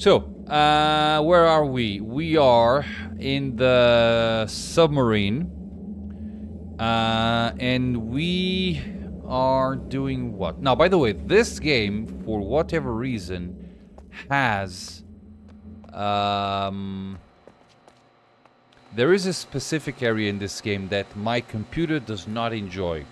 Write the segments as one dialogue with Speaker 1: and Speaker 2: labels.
Speaker 1: So, where are we? We are in the submarine. And we are doing what? Now, by the way, this game, for whatever reason, has... there is a specific area in this game that my computer does not enjoy.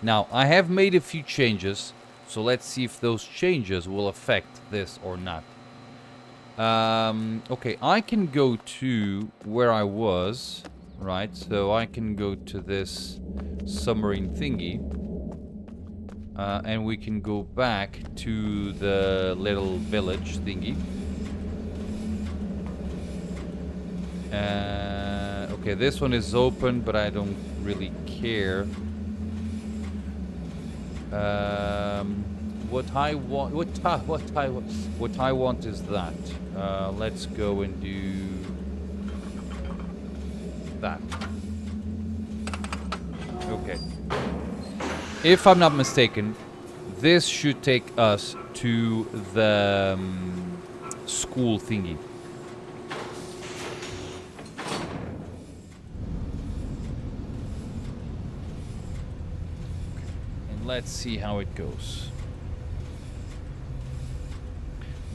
Speaker 1: Now, I have made a few changes, so let's see if those changes will affect this or not. Okay, I can go to where I was, right? So I can go to this submarine thingy. And we can go back to the little village thingy. Okay, this one is open, but I don't really care. What I want is that. Let's go and do that. Okay. If I'm not mistaken, this should take us to the school thingy. And let's see how it goes.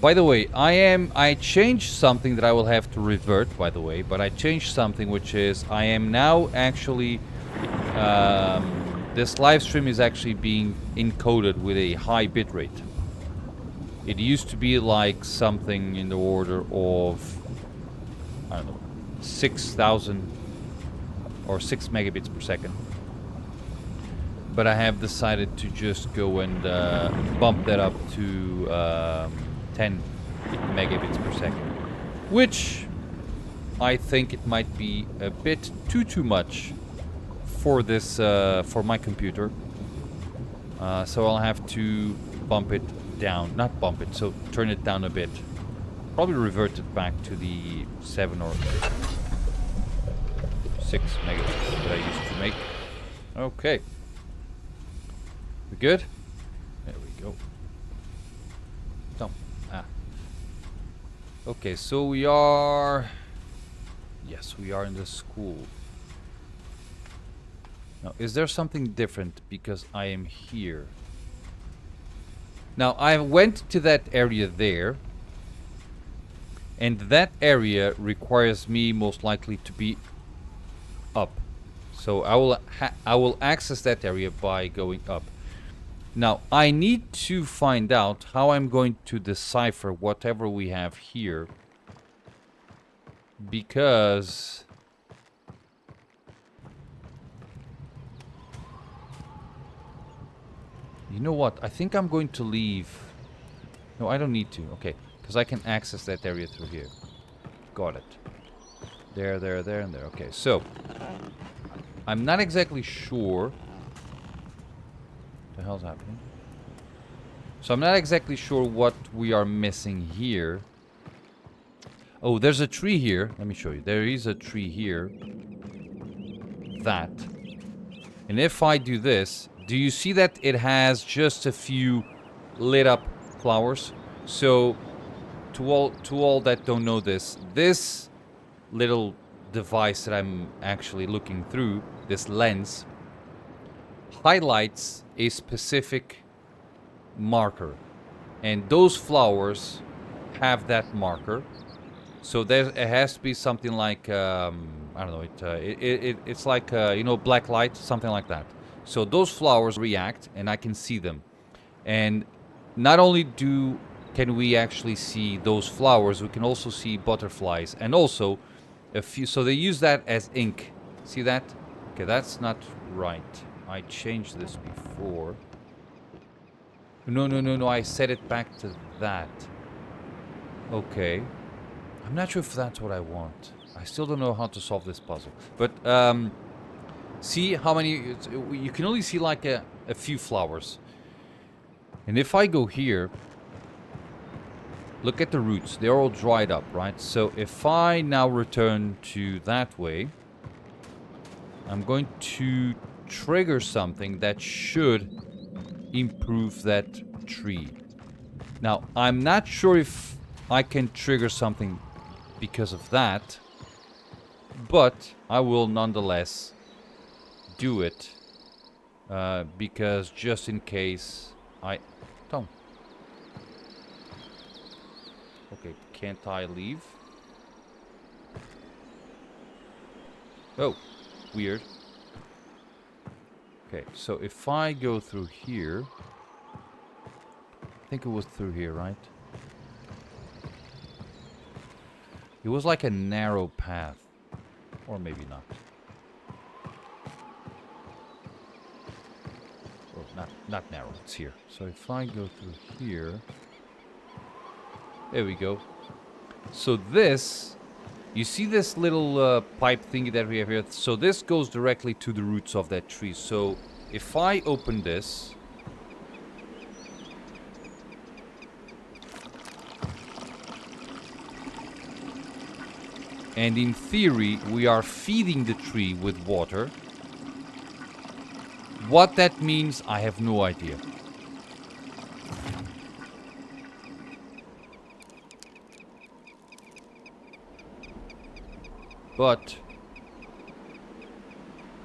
Speaker 1: By the way, I changed something that I will have to revert, by the way, but I changed something, which is I am now actually, this live stream is actually being encoded with a high bitrate. It used to be like something in the order of, I don't know, 6,000 or 6 megabits per second. But I have decided to just go and bump that up to 10 megabits per second, which I think it might be a bit too much for this for my computer. So I'll have to bump it down, not bump it, so turn it down a bit. Probably revert it back to the 7 or 6 megabits that I used to make. Okay, we good? There we go. Okay, so we are... Yes, we are in the school. Now, is there something different because I am here? Now, I went to that area there. And that area requires me most likely to be up. So I will access that area by going up. Now, I need to find out how I'm going to decipher whatever we have here. Because... You know what? I think I'm going to leave... No, I don't need to. Okay. Because I can access that area through here. Got it. There, and there. Okay, so... I'm not exactly sure... What the hell's happening? So I'm not exactly sure what we are missing here. Oh, there's a tree here. Let me show you. There is a tree here. That. And if I do this, do you see that it has just a few lit up flowers? So to all that don't know this little device that I'm actually looking through, this lens, highlights a specific marker, and those flowers have that marker. So it has to be something like I don't know. It's like you know, black light, something like that. So those flowers react, and I can see them. And not only can we actually see those flowers, we can also see butterflies, and also a few. So they use that as ink. See that? Okay, that's not right. I changed this before. No. I set it back to that. Okay. I'm not sure if that's what I want. I still don't know how to solve this puzzle. But, see how many... You can only see like a few flowers. And if I go here... Look at the roots. They're all dried up, right? So if I now return to that way... I'm going to trigger something that should improve that tree. Now, I'm not sure if I can trigger something because of that. But I will nonetheless do it. Because just in case I... Tom. Okay, can't I leave? Oh, weird. Okay, so if I go through here... I think it was through here, right? It was like a narrow path. Or maybe not. Or not narrow, it's here. So if I go through here... There we go. So this... You see this little pipe thingy that we have here? So this goes directly to the roots of that tree. So if I open this... And in theory, we are feeding the tree with water. What that means, I have no idea. But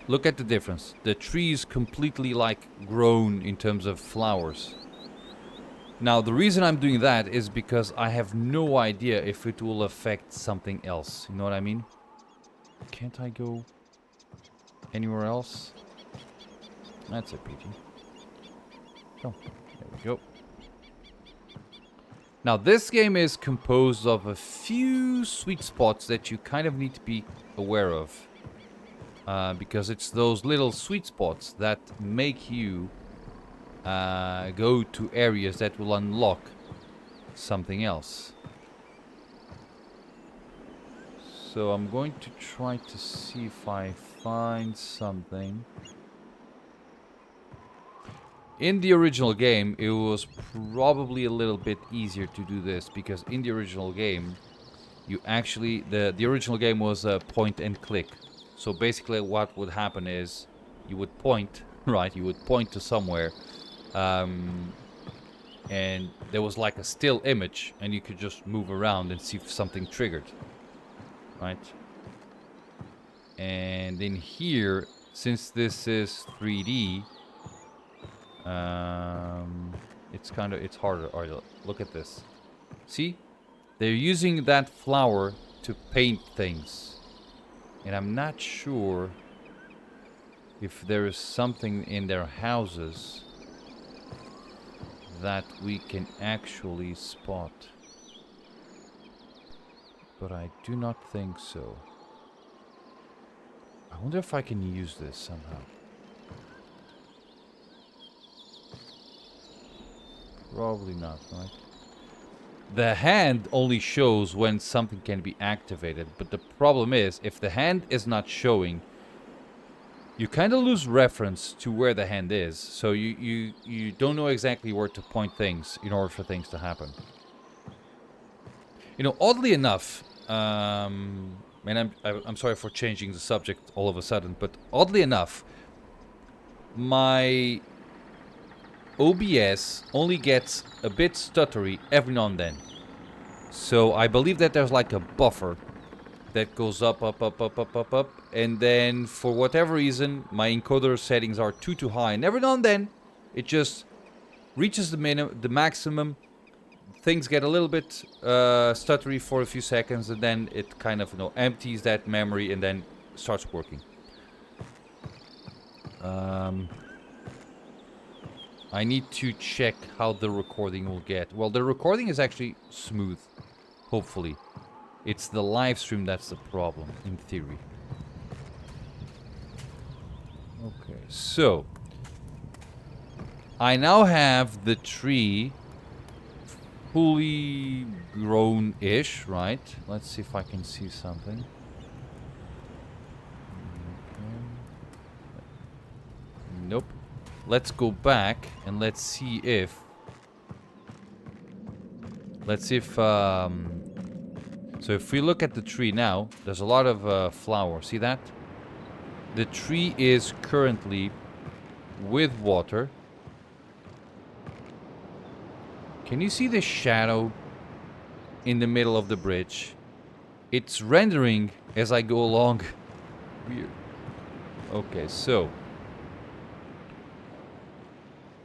Speaker 1: look at the difference. The tree is completely like grown in terms of flowers. Now the reason I'm doing that is because I have no idea if it will affect something else. You know what I mean? Can't I go anywhere else? That's a pity. Oh, there we go. Now this game is composed of a few sweet spots that you kind of need to be aware of. Because it's those little sweet spots that make you go to areas that will unlock something else. So I'm going to try to see if I find something. In the original game, it was probably a little bit easier to do this, because in the original game, you actually, the original game was a point and click. So basically what would happen is, you would point, right, you would point to somewhere, and there was like a still image, and you could just move around and see if something triggered, right? And in here, since this is 3D, it's harder. Oh, look at this. See? They're using that flower to paint things. And I'm not sure if there is something in their houses that we can actually spot. But I do not think so. I wonder if I can use this somehow. Probably not, right? The hand only shows when something can be activated, but the problem is, if the hand is not showing, you kind of lose reference to where the hand is. So you don't know exactly where to point things in order for things to happen. You know, oddly enough, and I'm sorry for changing the subject all of a sudden, but oddly enough, my OBS only gets a bit stuttery every now and then. So I believe that there's like a buffer that goes up, and then for whatever reason, my encoder settings are too high, and every now and then, it just reaches the maximum. Things get a little bit stuttery for a few seconds, and then it kind of, you know, empties that memory and then starts working. I need to check how the recording will get. Well, the recording is actually smooth, hopefully. It's the live stream that's the problem, in theory. Okay, so I now have the tree fully grown-ish, right? Let's see if I can see something. Okay. Nope. Let's go back and let's see if... So if we look at the tree now, there's a lot of flower. See that? The tree is currently with water. Can you see the shadow in the middle of the bridge. It's rendering as I go along. Weird. Okay, so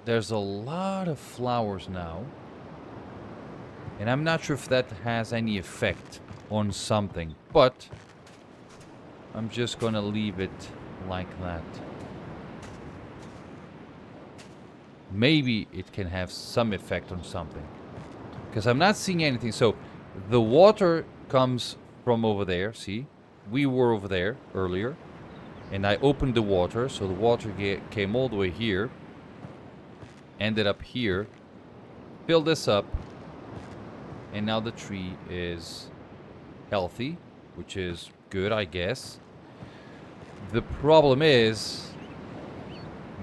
Speaker 1: there's a lot of flowers now. And I'm not sure if that has any effect on something, but I'm just gonna leave it like that. Maybe it can have some effect on something, because I'm not seeing anything. So the water comes from over there. See, we were over there earlier, and I opened the water, so the water came all the way here, ended up here, filled this up, and now the tree is healthy, which is good, I guess. The problem is,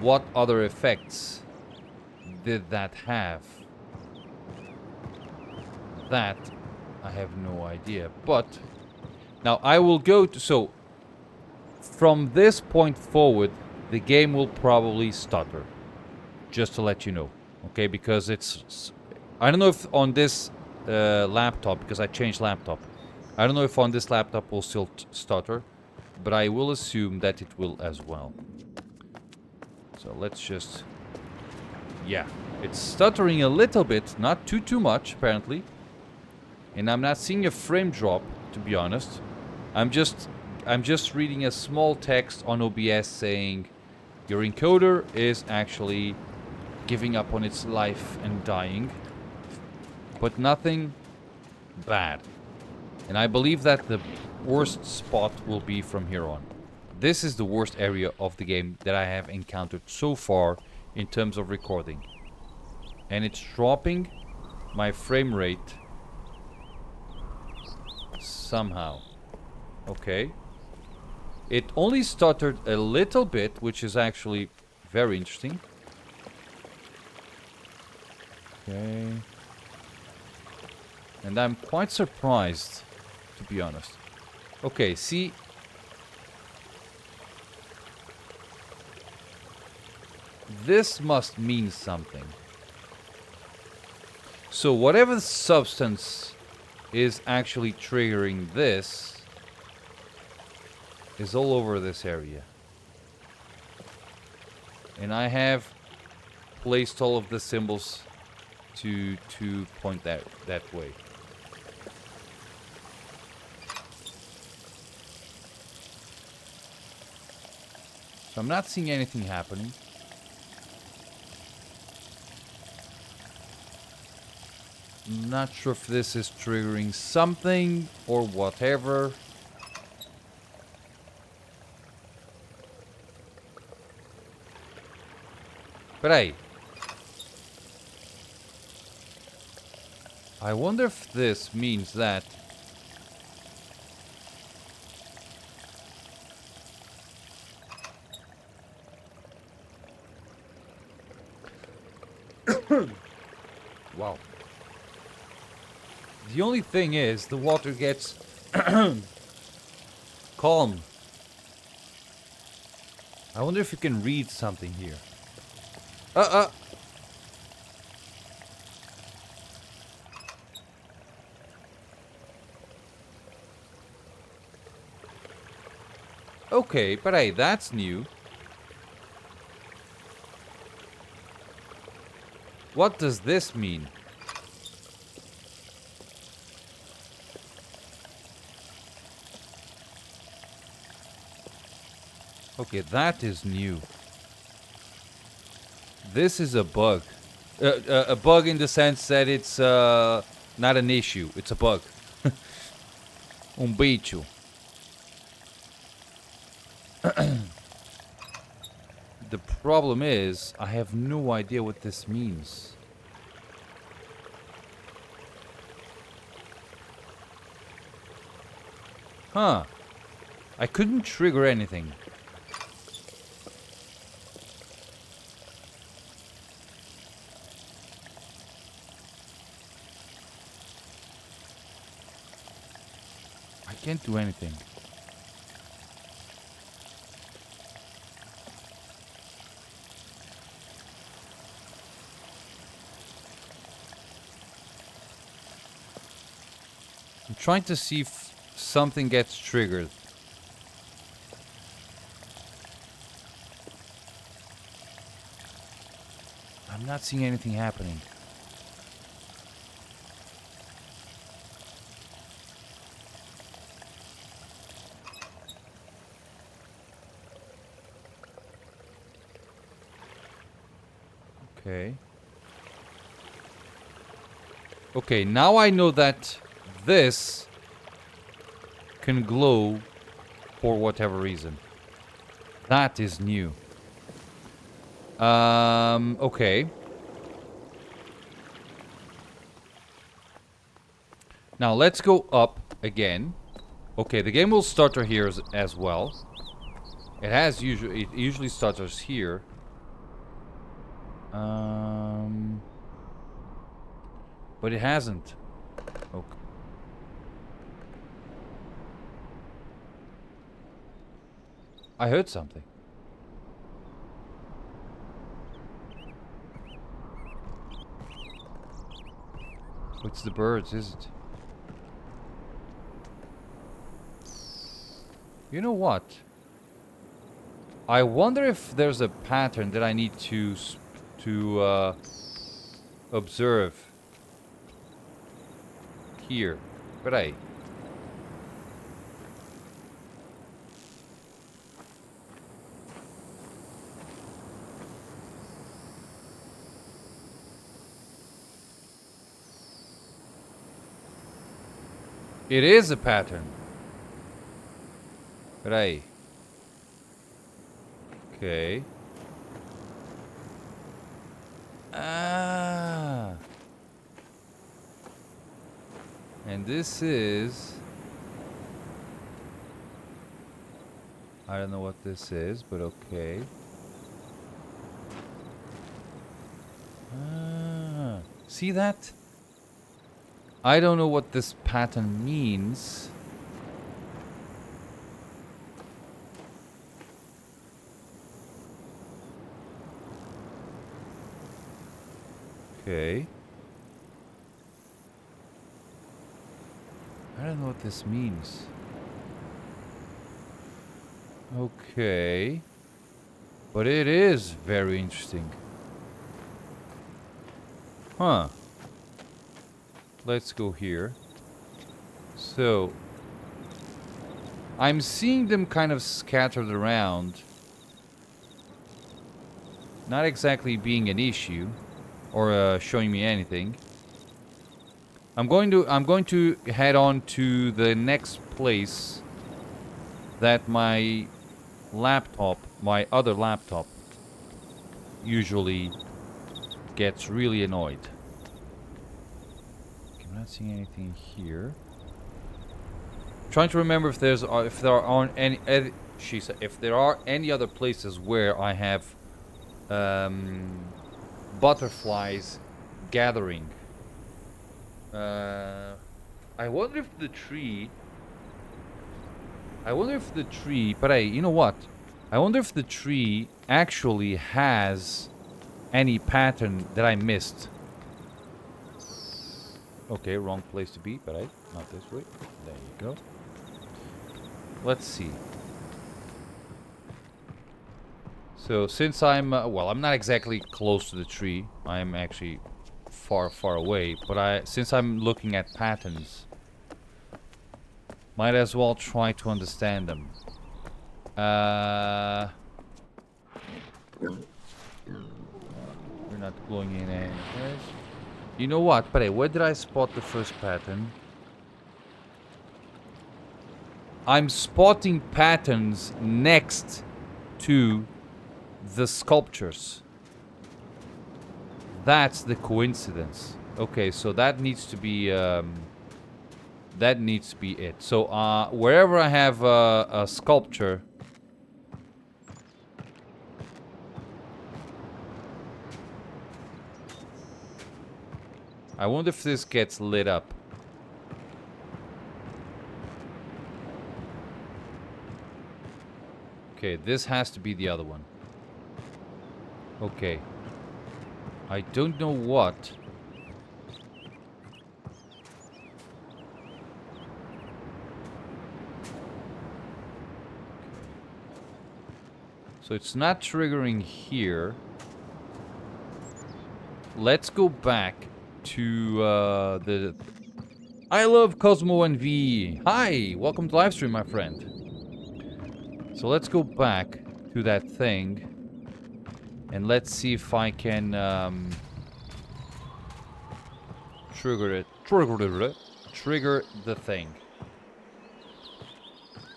Speaker 1: what other effects did that have? That I have no idea. But now I will go to... So from this point forward, the game will probably stutter. Just to let you know. Okay, because it's... I don't know if on this laptop, because I changed laptop. I don't know if on this laptop will still stutter, but I will assume that it will as well. So let's just... Yeah, it's stuttering a little bit, not too much apparently. And I'm not seeing a frame drop, to be honest. I'm just reading a small text on OBS saying your encoder is actually giving up on its life and dying. But nothing bad. And I believe that the worst spot will be from here on. This is the worst area of the game that I have encountered so far in terms of recording. And it's dropping my frame rate somehow. Okay. It only stuttered a little bit, which is actually very interesting. Okay. And I'm quite surprised, to be honest. Okay, see. This must mean something. So whatever substance is actually triggering this is all over this area. And I have placed all of the symbols to point that way. So I'm not seeing anything happening. I'm not sure if this is triggering something or whatever. But hey, I wonder if this means that wow. The only thing is the water gets calm. I wonder if you can read something here. Okay, but hey, that's new. What does this mean? Okay, that is new. This is a bug. A bug in the sense that it's not an issue. It's a bug. Bicho. The problem is, I have no idea what this means. Huh. I couldn't trigger anything. I can't do anything. I'm trying to see if something gets triggered. I'm not seeing anything happening. Okay. Okay, now I know that this can glow for whatever reason. That is new. Okay. Now let's go up again. Okay, the game will start her here as well. It usually starts us here. But it hasn't. Okay. I heard something. It's the birds, is it? You know what? I wonder if there's a pattern that I need to observe here. But it is a pattern. Right. Okay. Ah. And this is... I don't know what this is, but okay. Ah. See that? I don't know what this pattern means. Okay. I don't know what this means. Okay. But it is very interesting. Huh. Let's go here. So, I'm seeing them kind of scattered around. Not exactly being an issue or showing me anything. I'm going to head on to the next place that my other laptop usually gets really annoyed. Okay, I'm not seeing anything here. I'm trying to remember if there aren't any if there are any other places where I have butterflies gathering. I wonder if the tree. But hey, you know what? I wonder if the tree actually has any pattern that I missed. Okay, wrong place to be, but hey, not this way. There you go. Let's see. So since I'm well, I'm not exactly close to the tree. I'm actually far away. But since I'm looking at patterns, might as well try to understand them. We're not glowing in anyways. You know what? But hey, where did I spot the first pattern? I'm spotting patterns next to the sculptures. That's the coincidence. Okay, so that needs to be it. So wherever I have a sculpture, I wonder if this gets lit up. Okay, this has to be the other one. Okay. I don't know what. So it's not triggering here. Let's go back to the... I love Cosmo and V. Hi, welcome to live stream, my friend. So let's go back to that thing. And let's see if I can trigger the thing.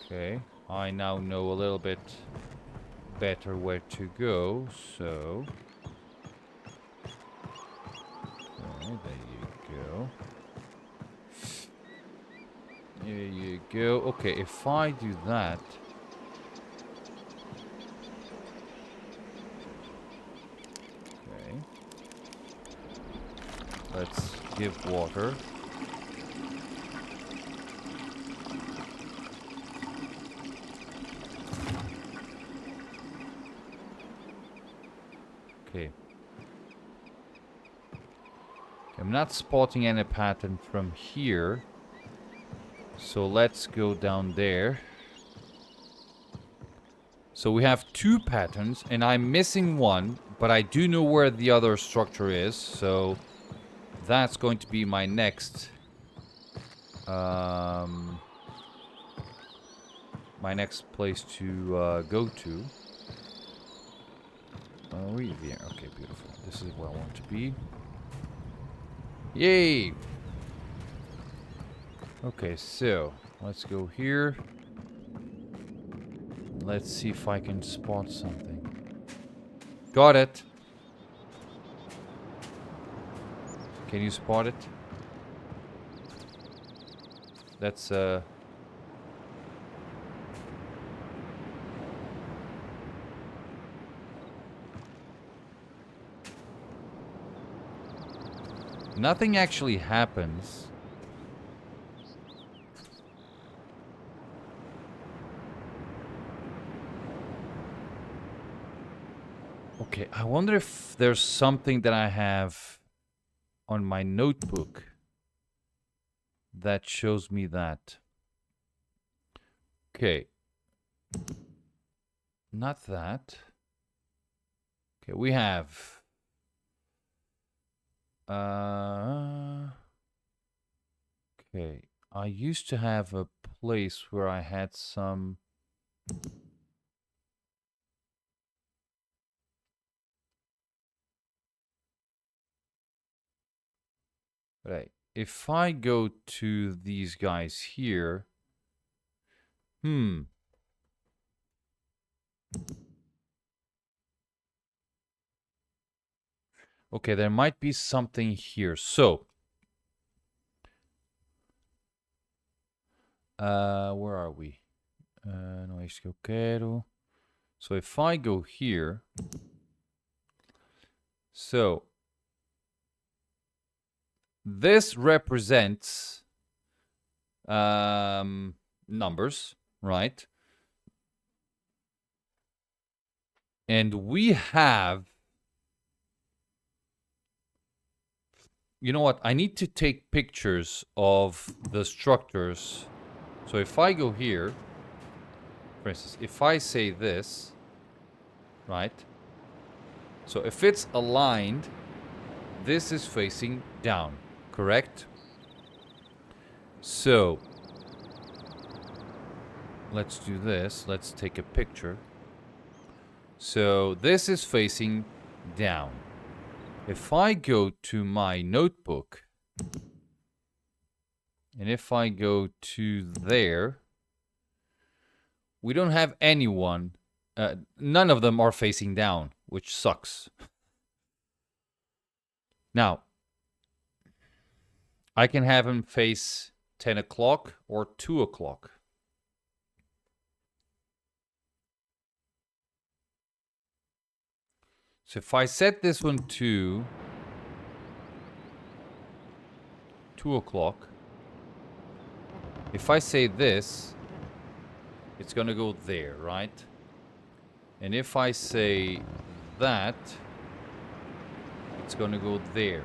Speaker 1: Okay, I now know a little bit better where to go, so... Okay, there you go. There you go. Okay, if I do that... Okay. Let's give water. Okay. I'm not spotting any pattern from here. So let's go down there. So we have 2 patterns, and I'm missing one, but I do know where the other structure is, so that's going to be my next place to go to. Are we there? Okay, beautiful. This is where I want to be. Yay! Okay, so let's go here. Let's see if I can spot something. Got it. Can you spot it? That's nothing actually happens. Okay, I wonder if there's something that I have on my notebook that shows me that. Okay. Not that. Okay, we have... Okay, I used to have a place where I had some... Right. If I go to these guys here... Okay, there might be something here. So... where are we? No es que eu quero. So if I go here... So... This represents numbers, right? And we have... You know what? I need to take pictures of the structures. So if I go here, for instance, if I say this, right? So if it's aligned, this is facing down, correct? So let's do this. Let's take a picture. So this is facing down. If I go to my notebook, and if I go to there, we don't have anyone. None of them are facing down, which sucks. Now, I can have him face 10 o'clock or 2 o'clock. So if I set this one to 2 o'clock, if I say this, it's gonna go there, right? And if I say that, it's gonna go there.